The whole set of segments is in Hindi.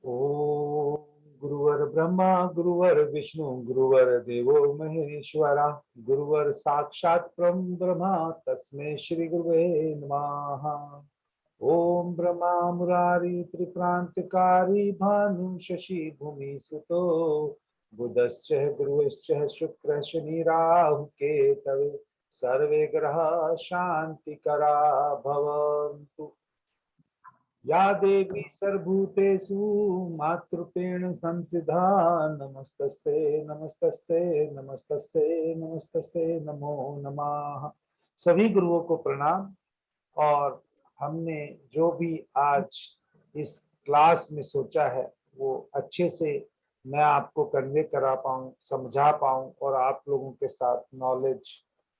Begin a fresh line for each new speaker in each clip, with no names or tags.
ओम गुरुवर ब्रह्मा गुरुवर विष्णु गुरुवर देवो महेश्वरा गुरुवर साक्षात् परम ब्रह्मा तस्मै श्री गुरुवे नमः। ओम ब्रह्मा मुरारी त्रिप्रांतकारी भानु शशि भूमि सुतो बुधश्च गुरुश्च शुक्र शनि राहु केतवे सर्वे ग्रह शांतिकरा भवन्तु। या देवी सर्वभूतेषु मातृपेण संसिधा नमस्तस्यै नमस्तस्यै नमस्तस्यै नमस्तस्यै नमो नमः। सभी गुरुओं को प्रणाम। और हमने जो भी आज इस क्लास में सोचा है वो अच्छे से मैं आपको कन्वे करा पाऊँ, समझा पाऊँ और आप लोगों के साथ नॉलेज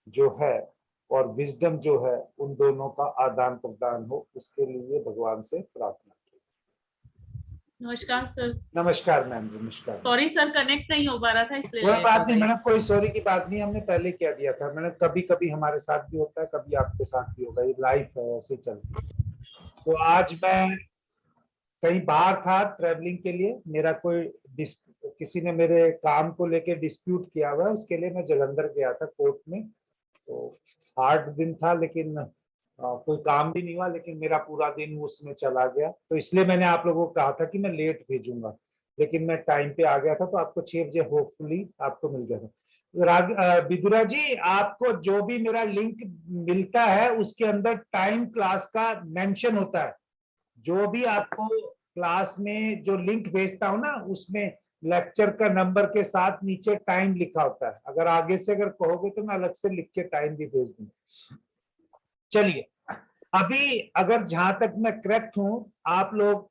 जो है और विजडम जो है उन दोनों का आदान प्रदान हो, उसके लिए भगवान से प्रार्थना की।
नमस्कार सर।
नमस्कार मैम। नमस्कार।
सॉरी सर, कनेक्ट नहीं हो पा रहा था इसलिए
कोई
लेट
बात
हो
नहीं
गई।
मैडम, कोई सॉरी की बात नहीं, हमने पहले कह दिया था मैडम। कभी कभी हमारे साथ भी होता है, कभी आपके साथ भी होगा, ये लाइफ है, ऐसे चलती है। तो आज मैं कहीं बाहर था ट्रैवलिंग के लिए, मेरा कोई किसी ने मेरे काम को लेके डिस्प्यूट किया हुआ है, उसके लिए मैं जलंधर गया था कोर्ट में। तो 8 दिन था लेकिन कोई काम भी नहीं हुआ, लेकिन मेरा पूरा दिन उसमें चला गया। तो इसलिए मैंने आप लोगों को कहा था कि मैं लेट भेजूंगा, लेकिन मैं टाइम पे आ गया था, तो आपको 6 बजे होपफुली आपको मिल गया था। विदुरा जी, आपको जो भी मेरा लिंक मिलता है उसके अंदर टाइम क्लास का मेंशन होता है। जो भी आपको क्लास में जो लिंक भेजता हूं ना, उसमें लेक्चर का नंबर के साथ नीचे टाइम लिखा होता है। अगर आगे से अगर कहोगे तो मैं अलग से लिख के टाइम भी भेज दूंगा। चलिए, अभी अगर जहां तक मैं करेक्ट हूं, आप लोग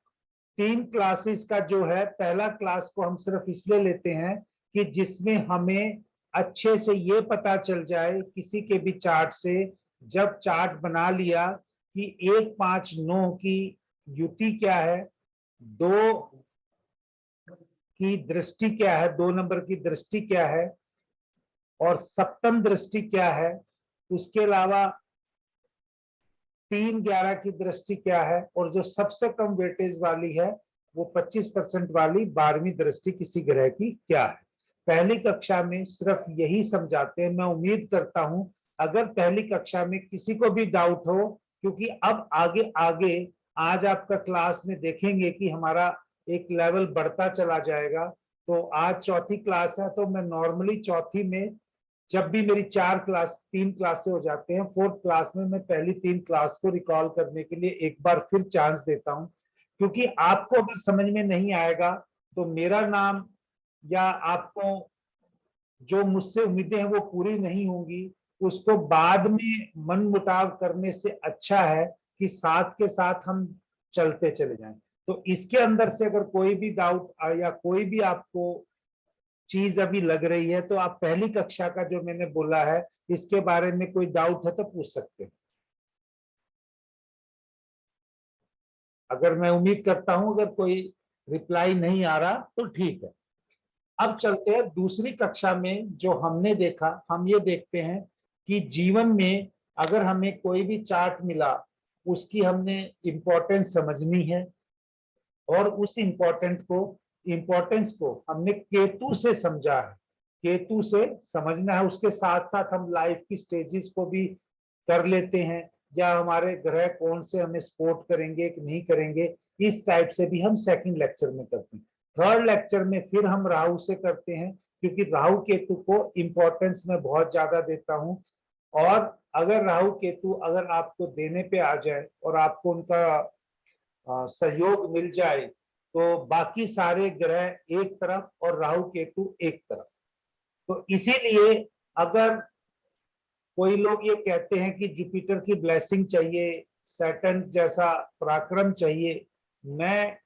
3 क्लासेस का जो है, पहला क्लास को हम सिर्फ इसलिए लेते हैं कि जिसमें हमें अच्छे से ये पता चल जाए किसी के भी चार्ट से, जब चार्ट बना लिया कि 1 5 9 की युति क्या है, 2 की दृष्टि क्या है, 2 नंबर की दृष्टि क्या है और सप्तम दृष्टि क्या है, उसके अलावा 3 11 की दृष्टि क्या है, और जो सबसे कम वेटेज वाली है वो 25% वाली 12वीं दृष्टि किसी ग्रह की क्या है। पहली कक्षा में सिर्फ यही समझाते हैं। मैं उम्मीद करता हूं अगर पहली कक्षा में किसी को भी डाउट हो, क्योंकि अब आगे आगे आज आपका क्लास में देखेंगे कि हमारा एक लेवल बढ़ता चला जाएगा। तो आज चौथी क्लास है, तो मैं नॉर्मली चौथी में जब भी मेरी 3 क्लासें हो जाते हैं, 4th क्लास में मैं पहली 3 क्लास को रिकॉल करने के लिए एक बार फिर चांस देता हूं। क्योंकि आपको अगर समझ में नहीं आएगा तो मेरा नाम या आपको जो मुझसे उम्मीदें हैं वो पूरी नहीं होंगी। उसको बाद में मन मुटाव करने से अच्छा है कि साथ के साथ हम चलते चले जाएं। तो इसके अंदर से अगर कोई भी डाउट या कोई भी आपको चीज अभी लग रही है, तो आप पहली कक्षा का जो मैंने बोला है इसके बारे में कोई डाउट है तो पूछ सकते हैं। अगर मैं उम्मीद करता हूं अगर कोई रिप्लाई नहीं आ रहा तो ठीक है। अब चलते हैं दूसरी कक्षा में। जो हमने देखा, हम ये देखते हैं कि जीवन में अगर हमें कोई भी चार्ट मिला, उसकी हमने इंपॉर्टेंस समझनी है और उस इंपॉर्टेंस को हमने केतु से समझा है, केतु से समझना है। उसके साथ साथ हम लाइफ की स्टेजेस को भी कर लेते हैं, या हमारे ग्रह कौन से हमें सपोर्ट करेंगे कि नहीं करेंगे, इस टाइप से भी हम सेकंड लेक्चर में करते हैं। थर्ड लेक्चर में फिर हम राहु से करते हैं, क्योंकि राहु केतु को इंपॉर्टेंस में बहुत ज्यादा देता हूं। और अगर राहु केतु अगर आपको देने पे आ जाए और आपको उनका सहयोग मिल जाए, तो बाकी सारे ग्रह एक तरफ और राहु केतु एक तरफ। तो इसीलिए अगर कोई लोग ये कहते हैं कि जुपिटर की ब्लेसिंग चाहिए, सैटर्न जैसा पराक्रम चाहिए, मैं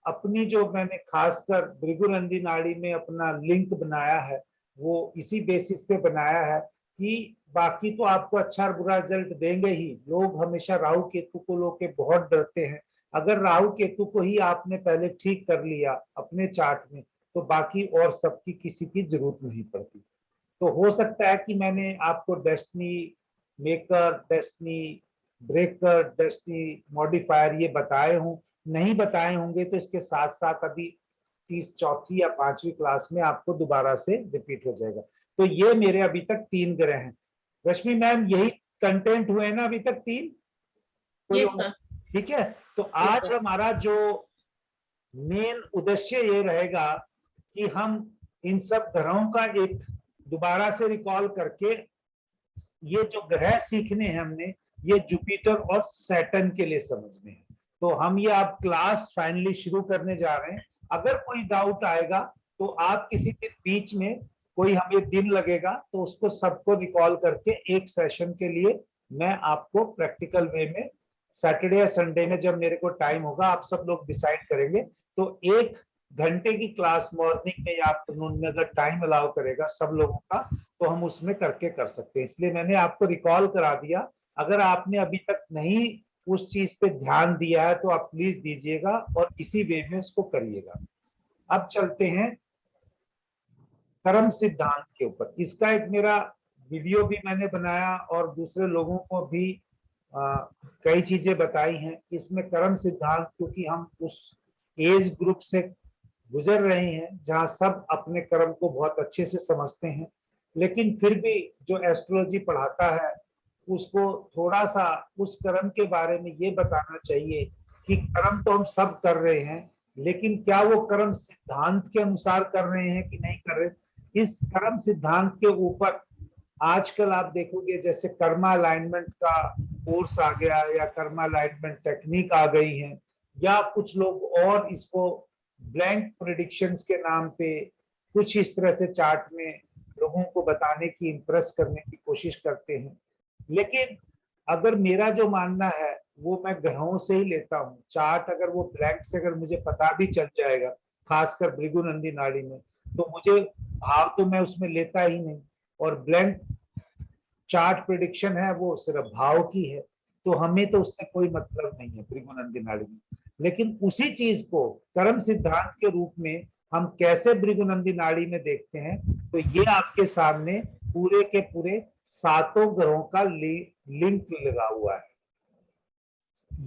अपनी जो मैंने खासकर भृगुनंदी नाड़ी में अपना लिंक बनाया है वो इसी बेसिस पे बनाया है कि बाकी तो आपको अच्छा और बुरा रिजल्ट देंगे ही। लोग हमेशा राहु केतु को लोग के बहुत डरते हैं। अगर राहु केतु को ही आपने पहले ठीक कर लिया अपने चार्ट में, तो बाकी और सबकी किसी की जरूरत नहीं पड़ती। तो हो सकता है कि मैंने आपको destiny maker, destiny breaker, destiny modifier ये बताए हूं, नहीं बताए होंगे तो इसके साथ साथ अभी चौथी या पांचवी क्लास में आपको दोबारा से रिपीट हो जाएगा। तो ये मेरे अभी तक 3 ग्रह हैं। रश्मि मैम, यही कंटेंट हुए ना अभी तक 3? कोई
यस
और?
सर।
ठीक है, तो
यस
आज
सर।
हमारा जो मेन उद्देश्य ये रहेगा कि हम इन सब ग्रहों का एक दोबारा से रिकॉल करके ये जो ग्रह सीखने हैं हमने, ये जुपिटर और सैटर्न के लिए समझने हैं। तो हम ये अब क्लास फाइनली शुरू करने जा रहे हैं। अगर कोई डाउट आएगा तो आप किसी दिन बीच में, कोई हमें दिन लगेगा तो उसको सबको रिकॉल करके एक सेशन के लिए मैं आपको प्रैक्टिकल वे में सैटरडे या संडे में जब मेरे को टाइम होगा, आप सब लोग डिसाइड करेंगे, तो 1 घंटे की क्लास मॉर्निंग में या आफ्टरनून में अगर टाइम अलाउ करेगा सब लोगों का, तो हम उसमें करके कर सकते हैं। इसलिए मैंने आपको रिकॉल करा दिया। अगर आपने अभी तक नहीं उस चीज पे ध्यान दिया है तो आप प्लीज दीजिएगा और इसी वे में उसको करिएगा। अब चलते हैं कर्म सिद्धांत के ऊपर। इसका एक मेरा वीडियो भी मैंने बनाया और दूसरे लोगों को भी कई चीजें बताई हैं। इसमें कर्म सिद्धांत, क्योंकि हम उस एज ग्रुप से गुजर रहे हैं जहां सब अपने कर्म को बहुत अच्छे से समझते हैं, लेकिन फिर भी जो एस्ट्रोलॉजी पढ़ाता है उसको थोड़ा सा उस कर्म के बारे में ये बताना चाहिए कि कर्म तो हम सब कर रहे हैं, लेकिन क्या वो कर्म सिद्धांत के अनुसार कर रहे हैं कि नहीं कर रहे। इस कर्म सिद्धांत के ऊपर आजकल आप देखोगे जैसे कर्मा अलाइनमेंट का कोर्स आ गया या कर्मा अलाइनमेंट टेक्निक आ गई है, या कुछ लोग और इसको ब्लैंक प्रेडिक्शंस के नाम पे कुछ इस तरह से चार्ट में लोगों को बताने की, इंप्रेस करने की कोशिश करते हैं। लेकिन अगर मेरा जो मानना है वो मैं ग्रहों से ही लेता हूँ। चार्ट अगर वो ब्लैंक से अगर मुझे पता भी चल जाएगा, खासकर भृगुनंदी नाड़ी में, तो मुझे भाव तो मैं उसमें लेता ही नहीं। और ब्लैंक चार्ट प्रेडिक्शन है वो सिर्फ भाव की है, तो हमें तो उससे कोई मतलब नहीं है भृगुनंदी नाड़ी में। लेकिन उसी चीज को कर्म सिद्धांत के रूप में हम कैसे भृगुनंदी नाड़ी में देखते हैं, तो ये आपके सामने पूरे के पूरे 7 ग्रहों का लिंक लगा हुआ है।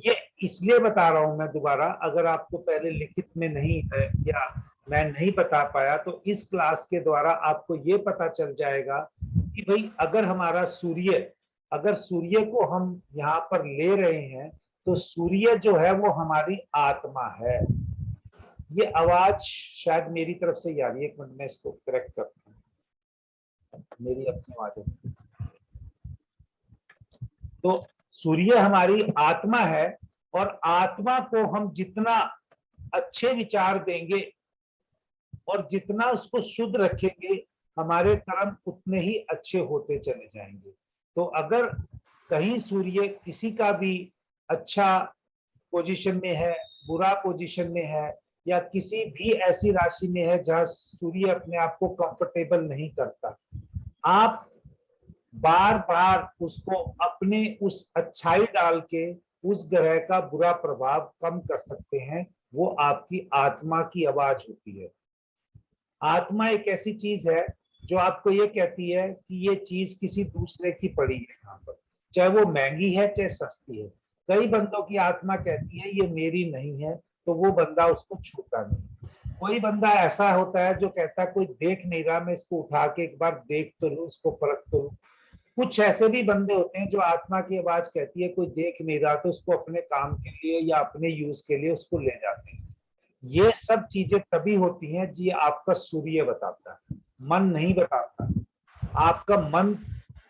ये इसलिए बता रहा हूं मैं दोबारा, अगर आपको पहले लिखित में नहीं है या मैं नहीं बता पाया, तो इस क्लास के द्वारा आपको ये पता चल जाएगा कि भाई अगर हमारा सूर्य, अगर सूर्य को हम यहाँ पर ले रहे हैं तो सूर्य जो है वो हमारी आत्मा है। ये आवाज शायद मेरी तरफ से ही आ रही है, 1 मिनट में इसको करेक्ट करता हूँ, मेरी अपनी आवाज है। तो सूर्य हमारी आत्मा है और आत्मा को हम जितना अच्छे विचार देंगे और जितना उसको शुद्ध रखेंगे, हमारे कर्म उतने ही अच्छे होते चले जाएंगे। तो अगर कहीं सूर्य किसी का भी अच्छा पोजीशन में है, बुरा पोजीशन में है, या किसी भी ऐसी राशि में है जहां सूर्य अपने आप को कंफर्टेबल नहीं करता, आप बार बार उसको अपने उस अच्छाई डाल के उस ग्रह का बुरा प्रभाव कम कर सकते हैं। वो आपकी आत्मा की आवाज होती है। आत्मा एक ऐसी चीज है जो आपको ये कहती है कि ये चीज किसी दूसरे की पड़ी है यहाँ पर, चाहे वो महंगी है चाहे सस्ती है। कई बंदों की आत्मा कहती है ये मेरी नहीं है, तो वो बंदा उसको छूता नहीं। कोई बंदा ऐसा होता है जो कहता है कोई देख नहीं रहा, मैं इसको उठा के एक बार देख तो लूं, इसको परख तो लूं। कुछ ऐसे भी बंदे होते हैं जो आत्मा की आवाज कहती है कोई देख नहीं रहा, तो उसको अपने काम के लिए या अपने यूज के लिए उसको ले जाते हैं। ये सब चीजें तभी होती हैं जी आपका सूर्य बताता है, मन नहीं बताता। आपका मन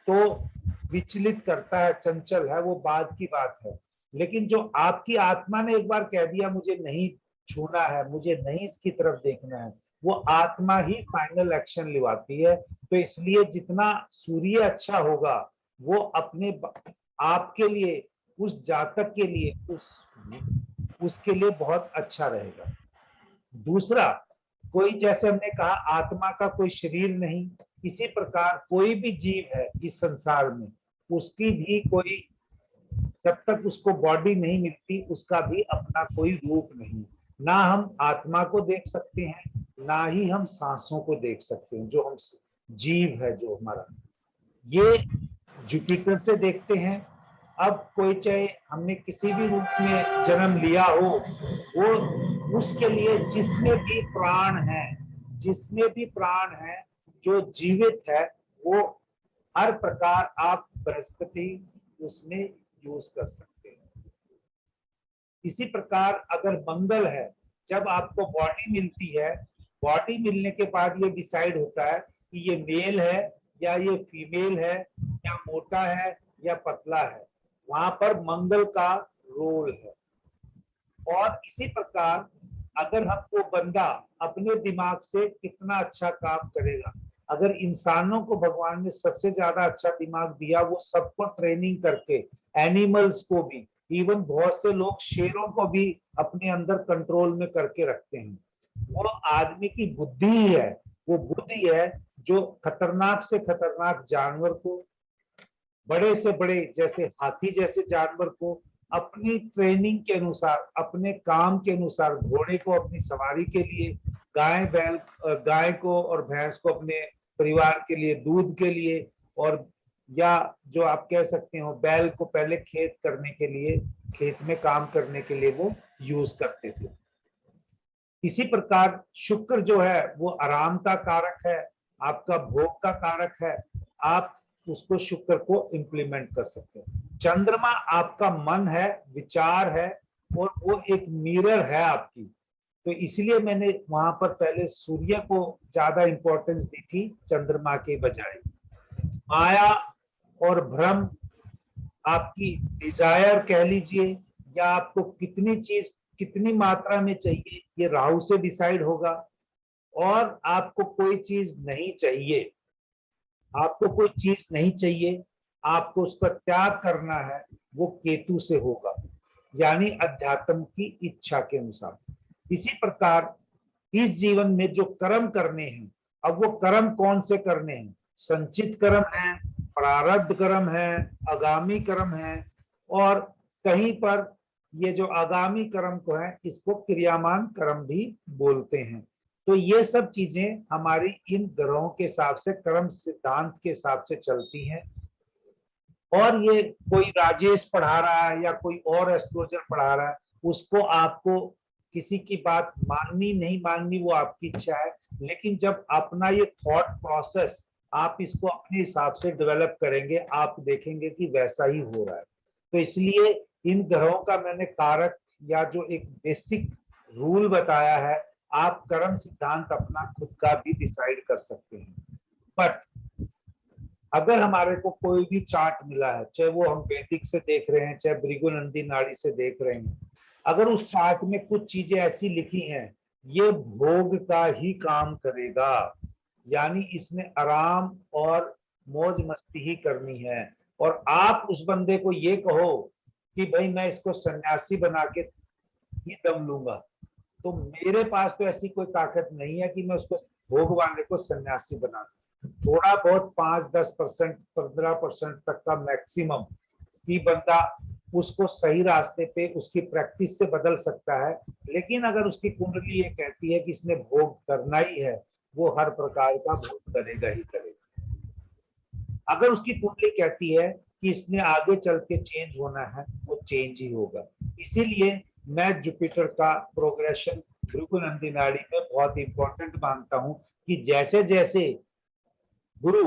तो विचलित करता है, चंचल है, वो बाद की बात है। लेकिन जो आपकी आत्मा ने एक बार कह दिया मुझे नहीं छूना है, मुझे नहीं इसकी तरफ देखना है, वो आत्मा ही फाइनल एक्शन लिवाती है। तो इसलिए जितना सूर्य अच्छा होगा वो अपने आपके लिए, उस जातक के लिए, उसके लिए बहुत अच्छा रहेगा। दूसरा, कोई जैसे हमने कहा आत्मा का कोई शरीर नहीं, इसी प्रकार कोई भी जीव है इस संसार में, उसकी भी कोई, जब तक उसको बॉडी नहीं मिलती उसका भी अपना कोई रूप नहीं। ना हम आत्मा को देख सकते हैं, ना ही हम सांसों को देख सकते हैं। जो हम जीव है जो हमारा, ये जुपिटर से देखते हैं, अब कोई चाहे हमने किसी भी रूप में जन्म लिया हो, वो उसके लिए जिसमें भी प्राण है जो जीवित है, वो हर प्रकार आप बृहस्पति उसमें यूज कर सकते हैं। इसी प्रकार अगर मंगल है, जब आपको बॉडी मिलती है, बॉडी मिलने के बाद ये डिसाइड होता है कि ये मेल है या ये फीमेल है, या मोटा है या पतला है, वहां पर मंगल का रोल है। और इसी प्रकार अगर हमको बंदा अपने दिमाग से कितना अच्छा काम करेगा, अगर इंसानों को भगवान ने सबसे ज्यादा अच्छा दिमाग दिया, वो सबको ट्रेनिंग करके, एनिमल्स को भी, इवन बहुत से लोग शेरों को भी अपने अंदर कंट्रोल में करके रखते हैं। वो आदमी की बुद्धि ही है, वो बुद्धि है जो खतरनाक से खतरनाक जानवर को, बड़े से बड़े जैसे हाथी जैसे जानवर को अपनी ट्रेनिंग के अनुसार, अपने काम के अनुसार, घोड़े को अपनी सवारी के लिए, गाय को और भैंस को अपने परिवार के लिए, दूध के लिए, और या जो आप कह सकते हो बैल को पहले खेत करने के लिए, खेत में काम करने के लिए वो यूज करते थे। इसी प्रकार शुक्र जो है वो आराम का कारक है, आपका भोग का कारक है, आप उसको शुक्र को इंप्लीमेंट कर सकते हैं। चंद्रमा आपका मन है, विचार है, और वो एक मिरर है आपकी, तो इसलिए मैंने वहां पर पहले सूर्य को ज्यादा इंपॉर्टेंस दी थी चंद्रमा के बजाय। माया और भ्रम, आपकी डिजायर कह लीजिए, या आपको कितनी चीज कितनी मात्रा में चाहिए, ये राहु से डिसाइड होगा। और आपको कोई चीज नहीं चाहिए, आपको कोई चीज नहीं चाहिए, आपको उसका त्याग करना है, वो केतु से होगा, यानी अध्यात्म की इच्छा के अनुसार। इसी प्रकार इस जीवन में जो कर्म करने हैं, अब वो कर्म कौन से करने हैं, संचित कर्म है, प्रारब्ध कर्म है, आगामी कर्म है, और कहीं पर ये जो आगामी कर्म को है इसको क्रियामान कर्म भी बोलते हैं। तो ये सब चीजें हमारी इन ग्रहों के हिसाब से, कर्म सिद्धांत के हिसाब से चलती हैं। और ये कोई राजेश पढ़ा रहा है या कोई और एस्ट्रोलॉजर पढ़ा रहा है, उसको आपको किसी की बात माननी नहीं माननी वो आपकी इच्छा है, लेकिन जब अपना ये थॉट प्रोसेस आप इसको अपने हिसाब से डेवलप करेंगे, आप देखेंगे कि वैसा ही हो रहा है। तो इसलिए इन ग्रहों का मैंने कारक या जो एक बेसिक रूल बताया है, आप कर्म सिद्धांत अपना खुद का भी डिसाइड कर सकते हैं। बट अगर हमारे को कोई भी चार्ट मिला है, चाहे वो हम वैदिक से देख रहे हैं, चाहे भृगुनंदी नाड़ी से देख रहे हैं, अगर उस चार्ट में कुछ चीजें ऐसी लिखी हैं, ये भोग का ही काम करेगा, यानी इसने आराम और मौज मस्ती ही करनी है, और आप उस बंदे को ये कहो कि भाई मैं इसको सन्यासी बना के ही दम लूंगा, तो मेरे पास तो ऐसी कोई ताकत नहीं है कि मैं उसको, भोग वाले को सन्यासी बना दूं। थोड़ा बहुत 5-10% 15% तक का मैक्सिमम कि बंदा उसको सही रास्ते पे उसकी प्रैक्टिस से बदल सकता है, लेकिन अगर उसकी कुंडली ये कहती है कि इसने भोग करना ही है, वो हर प्रकार का भोग करेगा ही करेगा। अगर उसकी कुंडली कहती है कि इसने आगे चल के चेंज होना है, वो चेंज ही होगा। इसीलिए मैं जुपिटर का प्रोग्रेशन भृगुनंदी नाड़ी में बहुत इंपॉर्टेंट मानता हूं कि जैसे जैसे गुरु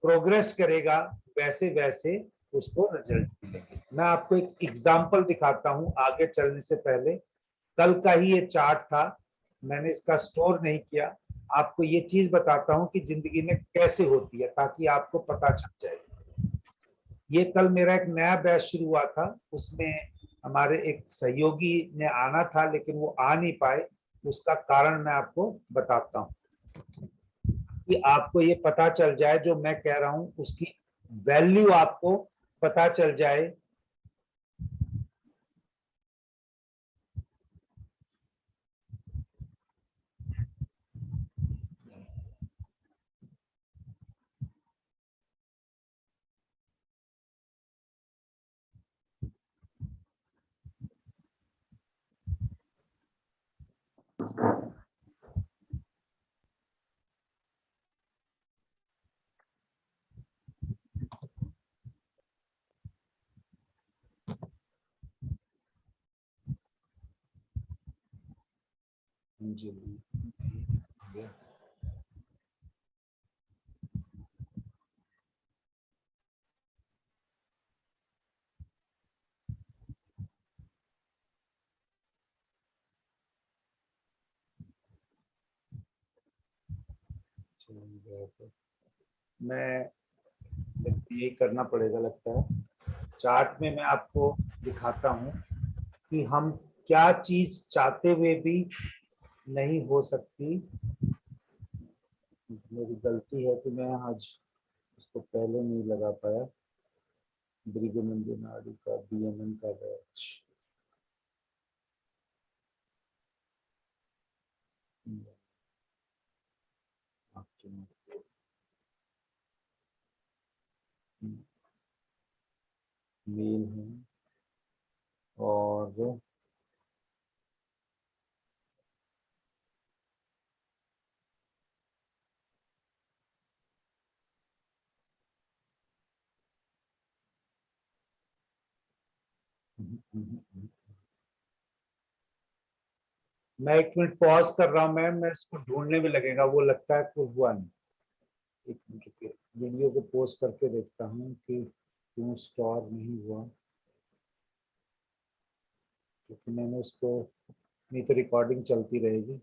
प्रोग्रेस करेगा वैसे वैसे उसको रिजल्ट मिलेंगे। मैं आपको एक एग्जांपल दिखाता हूं आगे चलने से पहले। कल का ही ये चार्ट था, मैंने इसका स्टोर नहीं किया, आपको ये चीज बताता हूं कि जिंदगी में कैसे होती है, ताकि आपको पता चल जाए। ये कल मेरा एक नया बैच शुरू हुआ था, उसमें हमारे एक सहयोगी ने आना था लेकिन वो आ नहीं पाए, उसका कारण मैं आपको बताता हूँ कि आपको ये पता चल जाए, जो मैं कह रहा हूं उसकी वैल्यू आपको पता चल जाए। जी मैं यही करना पड़ेगा लगता है। चार्ट में मैं आपको दिखाता हूँ कि हम क्या चीज चाहते हुए भी नहीं हो सकती। मेरी गलती है कि मैं आज उसको पहले नहीं लगा पाया। नाड़ी का बीएमएन का बैच। मेल है और मैं 1 मिनट पॉज कर रहा हूँ मैम, मैं इसको ढूंढने में लगेगा, वो लगता है कुछ हुआ नहीं। 1 मिनट रुकिए, वीडियो को पॉज करके देखता हूँ कि क्यों स्टोर नहीं हुआ, क्योंकि मैंने उसको, नहीं तो रिकॉर्डिंग चलती रहेगी।